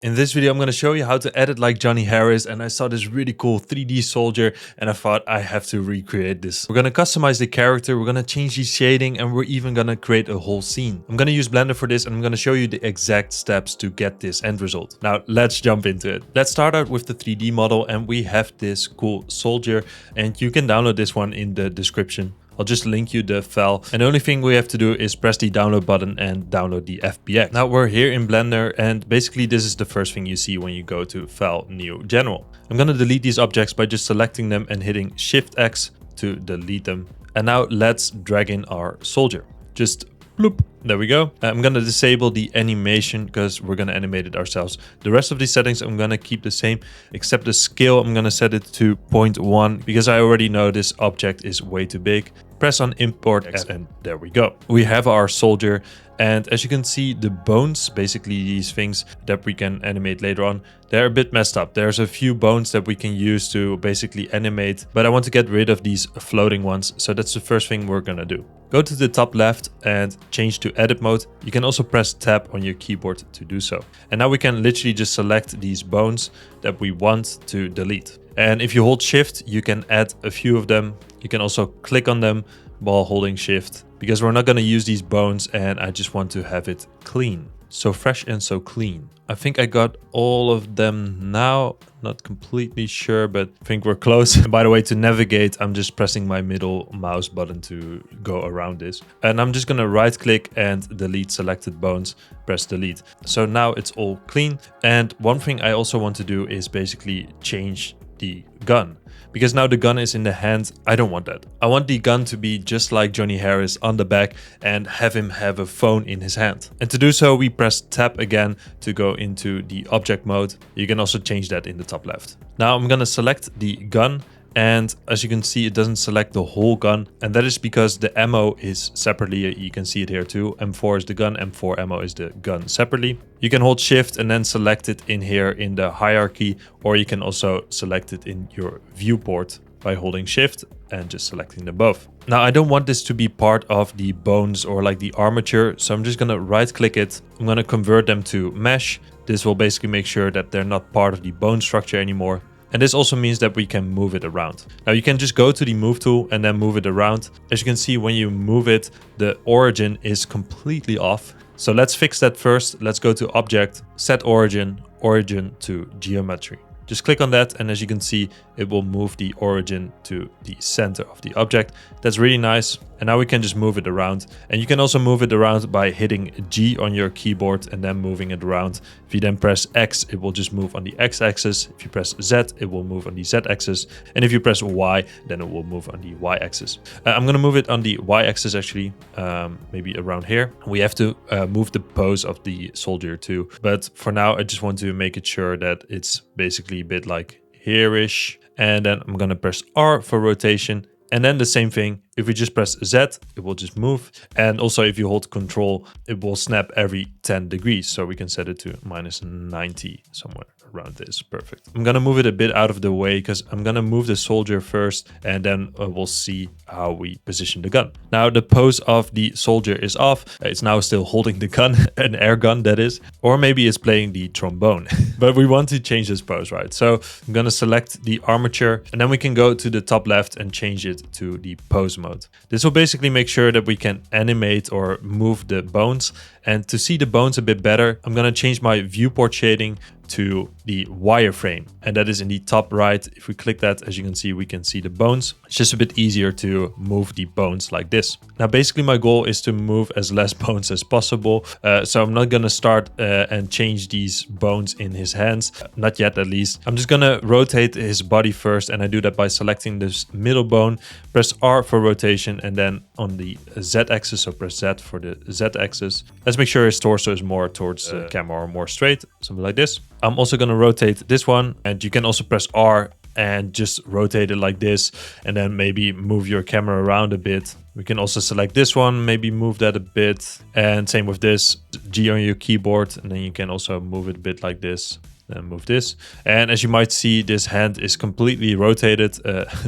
In this video, I'm going to show you how to edit like Johnny Harris, and I saw this really cool 3D soldier and I thought I have to recreate this. We're going to customize the character, we're going to change the shading, and we're even going to create a whole scene. I'm going to use Blender for this and I'm going to show you the exact steps to get this end result. Now let's jump into it. Let's start out with the 3D model, and we have this cool soldier, and you can download this one in the description. I'll just link you the file, and the only thing we have to do is press the download button and download the FBX. Now we're here in Blender, and basically this is the first thing you see when you go to File, New, General. I'm gonna delete these objects by just selecting them and hitting Shift X to delete them. And now let's drag in our soldier. Just bloop. There we go. I'm going to disable the animation because we're going to animate it ourselves. The rest of these settings I'm going to keep the same, except the scale I'm going to set it to 0.1 because I already know this object is way too big. Press on Import X and there we go. We have our soldier, and as you can see, the bones, basically these things that we can animate later on, they're a bit messed up. There's a few bones that we can use to basically animate, but I want to get rid of these floating ones. So that's the first thing we're going to do. Go to the top left and change to edit mode. You can also press tab on your keyboard to do so. And now we can literally just select these bones that we want to delete. And if you hold shift, you can add a few of them. You can also click on them while holding shift, because we're not going to use these bones and I just want to have it clean. So fresh and so clean. I think I got all of them now. Not completely sure, but I think we're close. By the way, to navigate, I'm just pressing my middle mouse button to go around this. And I'm just gonna right click and delete selected bones, press delete. So now it's all clean. And one thing I also want to do is basically change the gun, because now the gun is in the hand. I don't want that. I want the gun to be just like Johnny Harris on the back and have him have a phone in his hand. And to do so, we press tab again to go into the object mode. You can also change that in the top left. Now I'm gonna select the gun, and as you can see, it doesn't select the whole gun, and that is because the ammo is separately. You can see it here too. M4 is the gun, M4 ammo is the gun separately. You can hold shift and then select it in here in the hierarchy, or you can also select it in your viewport by holding shift and just selecting them both. Now I don't want this to be part of the bones or like the armature, so I'm just gonna right click it. I'm gonna convert them to mesh. This will basically make sure that they're not part of the bone structure anymore. And this also means that we can move it around. Now you can just go to the move tool and then move it around. As you can see, when you move it, the origin is completely off. So let's fix that first. Let's go to object, set origin, origin to geometry. Just click on that, and as you can see, it will move the origin to the center of the object. That's really nice. And now we can just move it around. And you can also move it around by hitting G on your keyboard and then moving it around. If you then press X, it will just move on the X axis. If you press Z, it will move on the Z axis. And if you press Y, then it will move on the Y axis. I'm going to move it on the Y axis actually, maybe around here. We have to move the pose of the soldier too. But for now, I just want to make it sure that it's basically a bit like here-ish. And then I'm going to press R for rotation. And then the same thing, if we just press Z, it will just move. And also if you hold Control, it will snap every 10 degrees. So we can set it to -90 somewhere around this. Perfect. I'm going to move it a bit out of the way because I'm going to move the soldier first, and then we'll see how we position the gun. Now the pose of the soldier is off. It's now still holding the gun, an air gun that is, or maybe it's playing the trombone. But we want to change this pose, right? So I'm going to select the armature, and then we can go to the top left and change it to the pose mode. This will basically make sure that we can animate or move the bones. And to see the bones a bit better, I'm going to change my viewport shading to the wireframe, and that is in the top right. If we click that, as you can see, we can see the bones. It's just a bit easier to move the bones like this. Now basically my goal is to move as less bones as possible, so I'm not going to start and change these bones in his hands, not yet at least. I'm just going to rotate his body first, and I do that by selecting this middle bone, press R for rotation, and then on the Z axis, so press Z for the Z axis. Let's make sure his torso is more towards the camera or more straight, something like this. I'm also going to rotate this one, and you can also press R and just rotate it like this, and then maybe move your camera around a bit. We can also select this one, maybe move that a bit, and same with this, G on your keyboard, and then you can also move it a bit like this. Then move this, and as you might see, this hand is completely rotated,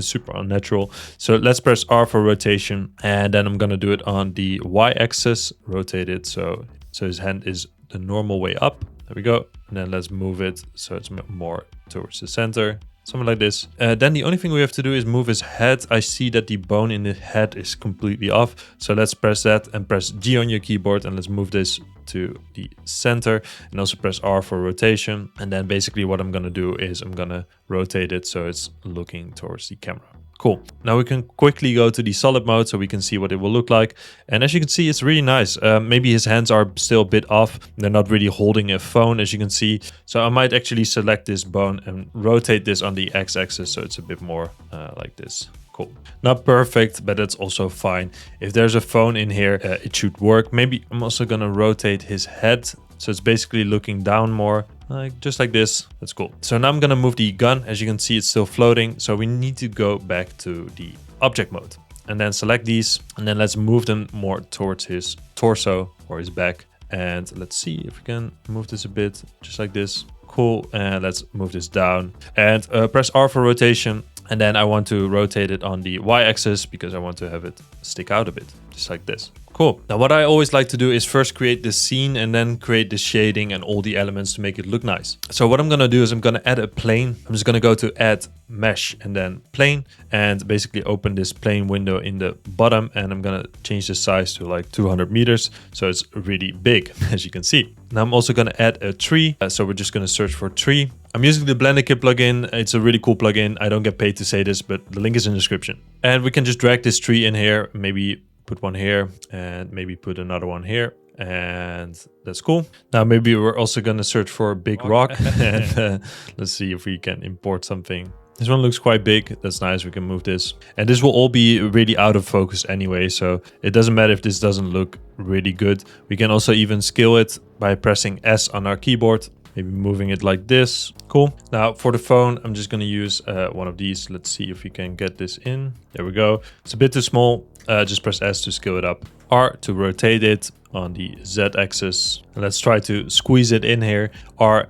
super unnatural. So let's press R for rotation, and then I'm gonna do it on the Y axis, rotate it so his hand is the normal way up. There we go. and then let's move it so it's more towards the center. Something like this. Then the only thing we have to do is move his head. I see that the bone in the head is completely off. So let's press that and press G on your keyboard, and let's move this to the center, and also press R for rotation. And then basically what I'm going to do is I'm going to rotate it so it's looking towards the camera. Cool. Now we can quickly go to the solid mode so we can see what it will look like. And as you can see, it's really nice. Maybe his hands are still a bit off. They're not really holding a phone, as you can see. So I might actually select this bone and rotate this on the x-axis so it's a bit more like this. Cool. Not perfect, but that's also fine. If there's a phone in here, it should work. Maybe I'm also going to rotate his head. So it's basically looking down more, like just like this. That's cool. So now I'm going to move the gun. As you can see, it's still floating. So we need to go back to the object mode and then select these. And then let's move them more towards his torso or his back. And let's see if we can move this a bit, just like this. Cool. And let's move this down and press R for rotation. And then I want to rotate it on the y-axis because I want to have it stick out a bit, just like this. Cool. Now what I always like to do is first create the scene and then create the shading and all the elements to make it look nice. So what I'm going to do is I'm going to add a plane. I'm just going to go to add mesh and then plane and basically open this plane window in the bottom, and I'm going to change the size to like 200 meters. So it's really big, as you can see. Now I'm also going to add a tree. So we're just going to search for tree. I'm using the Blender Kit plugin. It's a really cool plugin. I don't get paid to say this, but the link is in the description. And we can just drag this tree in here, maybe put one here and maybe put another one here. And that's cool. Now maybe we're also going to search for a big rock. And let's see if we can import something. This one looks quite big. That's nice. We can move this. And this will all be really out of focus anyway. So it doesn't matter if this doesn't look really good. We can also even scale it by pressing S on our keyboard. Maybe moving it like this. Cool. Now for the phone, I'm just going to use one of these. Let's see if we can get this in. There we go. It's a bit too small. Just press S to scale it up. R to rotate it on the Z axis. And let's try to squeeze it in here. R,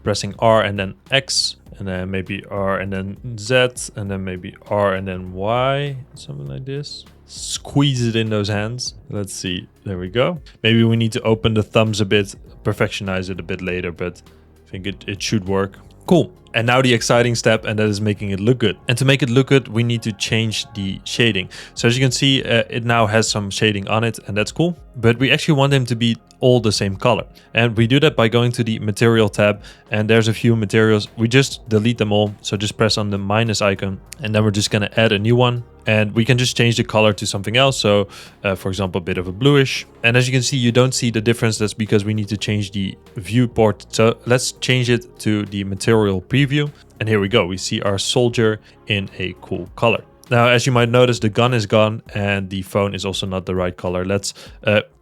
pressing R and then X. And then maybe R and then Z. And then maybe R and then Y. Something like this. Squeeze it in those hands. Let's see. There we go. Maybe we need to open the thumbs a bit, perfectionize it a bit later, but I think it should work. Cool. And now the exciting step, and that is making it look good. And to make it look good, we need to change the shading. So as you can see, it now has some shading on it, and that's cool. But we actually want them to be all the same color. And we do that by going to the material tab, and there's a few materials. We just delete them all. So just press on the minus icon, and then we're just going to add a new one. And we can just change the color to something else. So for example, a bit of a bluish. And as you can see, you don't see the difference. That's because we need to change the viewport. So let's change it to the material preview. And here we go. We see our soldier in a cool color. Now, as you might notice, the gun is gone and the phone is also not the right color. Let's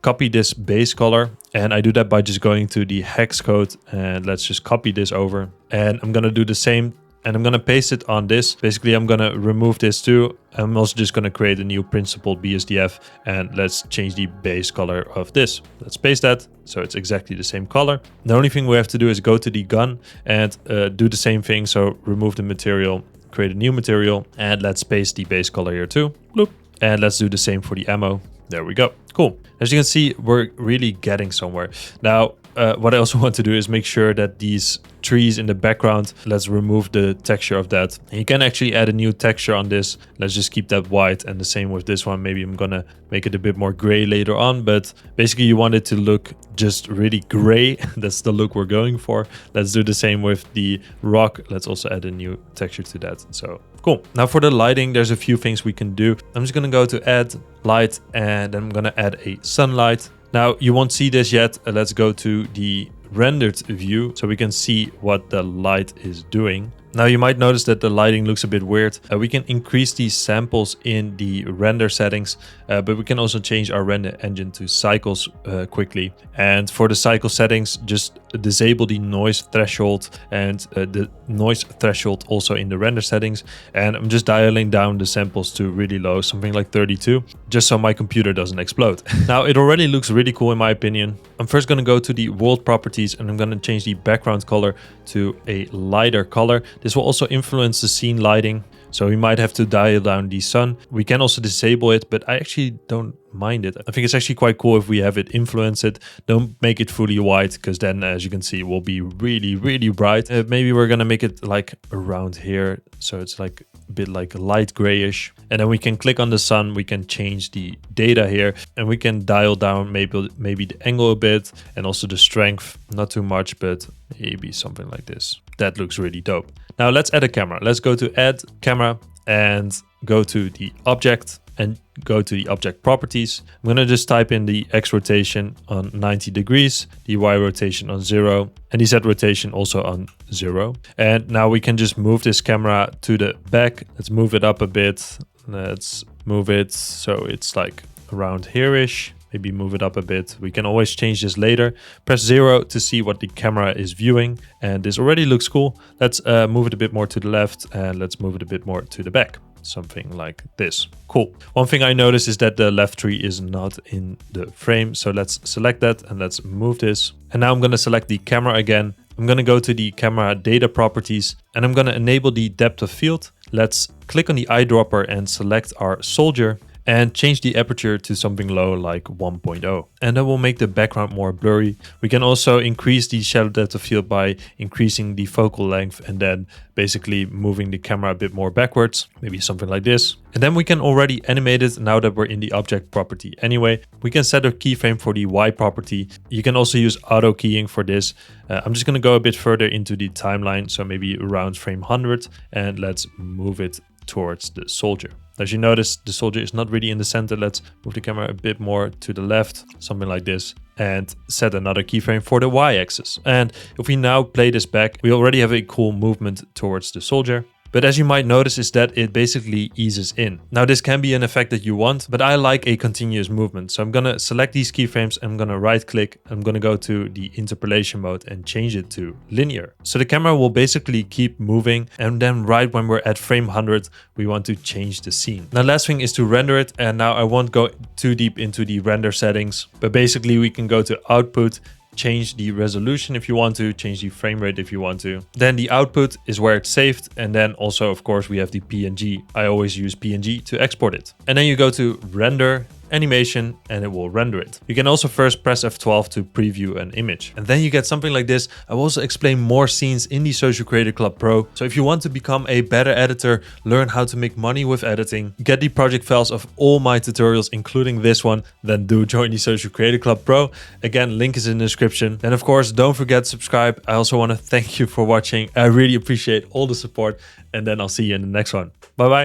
copy this base color. And I do that by just going to the hex code, and let's just copy this over. And I'm going to do the same. And I'm going to paste it on this. Basically, I'm going to remove this too. I'm also just going to create a new principled BSDF, and let's change the base color of this. Let's paste that so it's exactly the same color. The only thing we have to do is go to the gun and do the same thing. So remove the material, create a new material, and let's paste the base color here too. Bloop. And let's do the same for the ammo. There we go. Cool. As you can see, we're really getting somewhere. Now, what I also want to do is make sure that these trees in the background, let's remove the texture of that. And you can actually add a new texture on this. Let's just keep that white, and the same with this one. Maybe I'm gonna make it a bit more gray later on, but basically you want it to look just really gray. That's the look we're going for. Let's do the same with the rock. Let's also add a new texture to that. So cool. Now for the lighting, there's a few things we can do. I'm just gonna go to add light, and then I'm gonna add a sunlight. Now you won't see this yet. Let's go to the rendered view so we can see what the light is doing. Now you might notice that the lighting looks a bit weird. We can increase these samples in the render settings, but we can also change our render engine to cycles quickly. And for the cycle settings, just disable the noise threshold and the noise threshold also in the render settings. And I'm just dialing down the samples to really low, something like 32, just so my computer doesn't explode. Now it already looks really cool in my opinion. I'm first going to go to the world properties, and I'm going to change the background color to a lighter color. This will also influence the scene lighting. So we might have to dial down the sun. We can also disable it, but I actually don't mind it. I think it's actually quite cool if we have it influence it. Don't make it fully white, because then, as you can see, it will be really, really bright. Maybe we're gonna make it like around here, so it's like a bit like light grayish. And then we can click on the sun, we can change the data here, and we can dial down maybe the angle a bit, and also the strength, not too much, but maybe something like this. That looks really dope. Now let's add a camera. Let's go to add camera and go to the object and go to the object properties. I'm gonna just type in the X rotation on 90 degrees, the Y rotation on 0, and the Z rotation also on 0. And now we can just move this camera to the back. Let's move it up a bit. Let's move it so it's like around here-ish. Maybe move it up a bit. We can always change this later. Press 0 to see what the camera is viewing. And this already looks cool. Let's move it a bit more to the left, and let's move it a bit more to the back. Something like this. Cool. One thing I noticed is that the left tree is not in the frame. So let's select that and let's move this. And now I'm going to select the camera again. I'm going to go to the camera data properties, and I'm going to enable the depth of field. Let's click on the eyedropper and select our soldier, and change the aperture to something low like 1.0. And that will make the background more blurry. We can also increase the shadow depth of field by increasing the focal length and then basically moving the camera a bit more backwards, maybe something like this. And then we can already animate it now that we're in the object property. Anyway, we can set a keyframe for the Y property. You can also use auto keying for this. I'm just going to go a bit further into the timeline, so maybe around frame 100, and let's move it towards the soldier. As you notice, the soldier is not really in the center. Let's move the camera a bit more to the left, something like this, and set another keyframe for the Y-axis. And if we now play this back, we already have a cool movement towards the soldier. But as you might notice is that it basically eases in. Now this can be an effect that you want, but I like a continuous movement. So I'm gonna select these keyframes, I'm gonna right click, I'm gonna go to the interpolation mode and change it to linear. So the camera will basically keep moving, and then right when we're at frame 100, we want to change the scene. Now last thing is to render it, and now I won't go too deep into the render settings, but basically we can go to output, change the resolution if you want to, change the frame rate if you want to. Then the output is where it's saved, and then also of course we have the PNG. I always use PNG to export it. And then you go to render, animation, and it will render it. You can also first press F12 to preview an image. And then you get something like this. I will also explain more scenes in the Social Creator Club Pro. So if you want to become a better editor, learn how to make money with editing, get the project files of all my tutorials, including this one, then do join the Social Creator Club Pro. Again, link is in the description. And of course, don't forget to subscribe. I also want to thank you for watching. I really appreciate all the support. And then I'll see you in the next one. Bye bye.